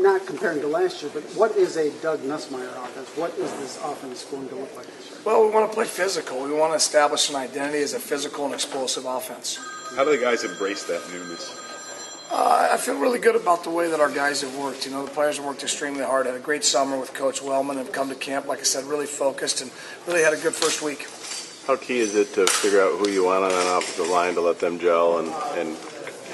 Not comparing to last year, but what is a Doug Nussmeier offense? What is this offense going to look like this year? Well, we want to play physical. We want to establish an identity as a physical and explosive offense. How do the guys embrace that newness? I feel really good about the way that our guys have worked. You know, the players have worked extremely hard. Had a great summer with Coach Wellman and come to camp, like I said, really focused and really had a good first week. How key is it to figure out who you want on an offensive line to let them gel and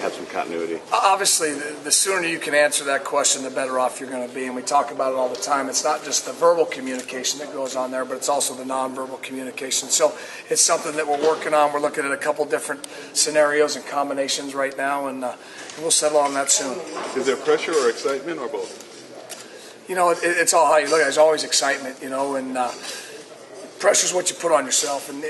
have some continuity? Obviously, the sooner you can answer that question, the better off you're going to be. And we talk about it all the time. It's not just the verbal communication that goes on there, but it's also the nonverbal communication. So it's something that we're working on. We're looking at a couple different scenarios and combinations right now, and we'll settle on that soon. Is there pressure or excitement or both? You know, it's all how you look at it. There's always excitement, you know, and pressure is what you put on yourself, and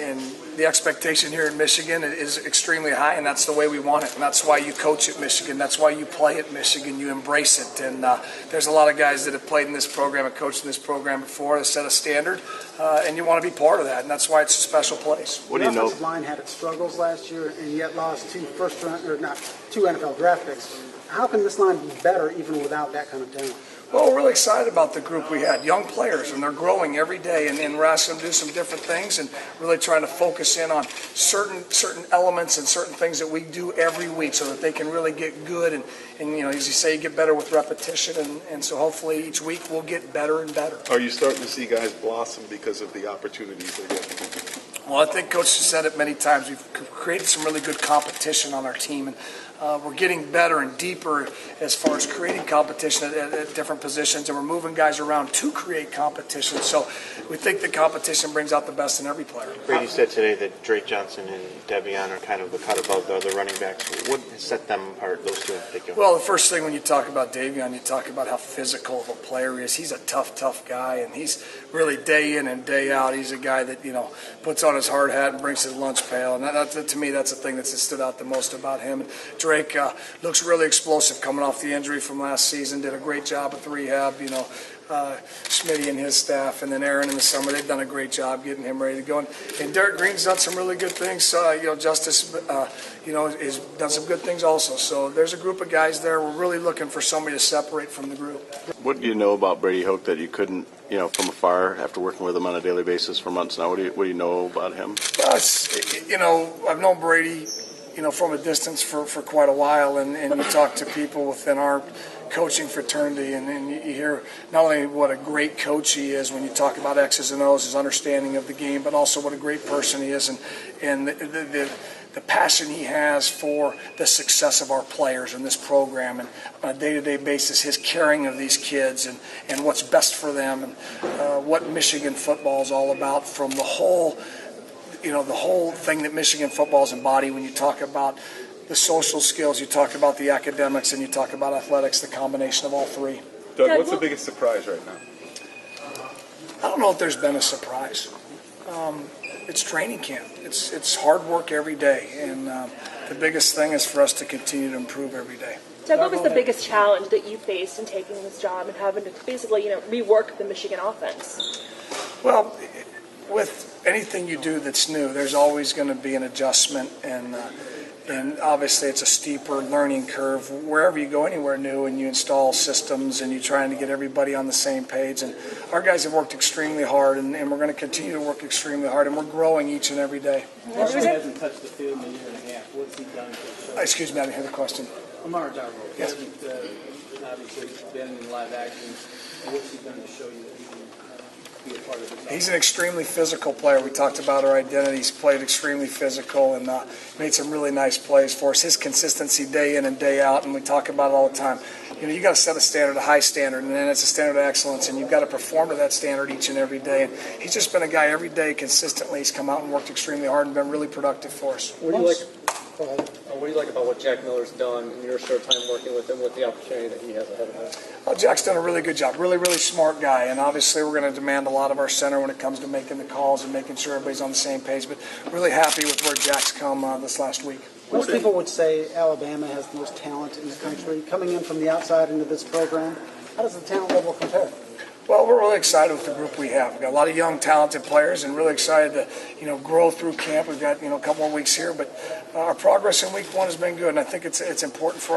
the expectation here in Michigan is extremely high, and that's the way we want it, and that's why you coach at Michigan. That's why you play at Michigan. You embrace it, and there's a lot of guys that have played in this program and coached in this program before that set a standard, and you want to be part of that, and that's why it's a special place. What do you know? The offensive line had its struggles last year, and yet lost two NFL draft picks. How can this line be better even without that kind of talent? Well, we're really excited about the group we had, young players, and they're growing every day, and we're asking them to do some different things and really trying to focus in on certain elements and certain things that we do every week so that they can really get good and you know, as you say, you get better with repetition, and so hopefully each week we'll get better and better. Are you starting to see guys blossom because of the opportunities they get? Well, I think Coach has said it many times. We've created some really good competition on our team, and we're getting better and deeper as far as creating competition at different positions, and we're moving guys around to create competition. So we think the competition brings out the best in every player. Brady said today that Drake Johnson and Devion are kind of the cut above the other running backs. What has set them apart, those two in particular? Well, the first thing when you talk about Devion, you talk about how physical of a player he is. He's a tough guy, and he's really day in and day out. He's a guy that, you know, puts on his hard hat and brings his lunch pail, and that to me, that's the thing that's stood out the most about him. And Drake looks really explosive coming off the injury from last season. Did a great job with rehab, you know. Smitty and his staff, and then Aaron in the summer, they've done a great job getting him ready to go. And Derek Green's done some really good things. You know, Justice, you know, has done some good things also. So there's a group of guys there. We're really looking for somebody to separate from the group. What do you know about Brady Hoke that you couldn't, you know, from afar after working with him on a daily basis for months now? What do you know about him? You know, I've known Brady, you know, from a distance for quite a while, and you talk to people within our coaching fraternity, and you hear not only what a great coach he is when you talk about X's and O's, his understanding of the game, but also what a great person he is, and the passion he has for the success of our players in this program, and on a day-to-day basis, his caring of these kids and what's best for them, and what Michigan football is all about, from the whole, you know, the whole thing that Michigan football is embodied. When you talk about the social skills, you talk about the academics, and you talk about athletics, the combination of all three. Doug, what's the biggest surprise right now? I don't know if there's been a surprise. It's training camp. It's hard work every day, and the biggest thing is for us to continue to improve every day. Doug, what was the biggest challenge that you faced in taking this job and having to basically, you know, rework the Michigan offense? Well, with anything you do that's new, there's always going to be an adjustment, and obviously it's a steeper learning curve wherever you go anywhere new and you install systems and you're trying to get everybody on the same page. And our guys have worked extremely hard, and we're going to continue to work extremely hard, and we're growing each and every day. Marshall hasn't touched the field in a year and a half. What's he done? Excuse me, I didn't hear the question. Amar Darrow yes. hasn't obviously been in live action. What's he done to show you that he can be a part of this? He's an extremely physical player. We talked about our identity. He's played extremely physical and made some really nice plays for us. His consistency day in and day out, and we talk about it all the time. You know, you got to set a standard, a high standard, and then it's a standard of excellence, and you've got to perform to that standard each and every day. And he's just been a guy every day consistently. He's come out and worked extremely hard and been really productive for us. What do you like about what Jack Miller's done in your short time working with him, with the opportunity that he has ahead of him? Well, Jack's done a really good job. Really smart guy, and obviously we're going to demand a lot of our center when it comes to making the calls and making sure everybody's on the same page. But really happy with where Jack's come this last week. Most people would say Alabama has the most talent in the country. Coming in from the outside into this program, how does the talent level compare? Well, we're really excited with the group we have. We've got a lot of young, talented players, and really excited to, you know, grow through camp. We've got, you know, a couple more weeks here, but our progress in week one has been good, and I think it's important for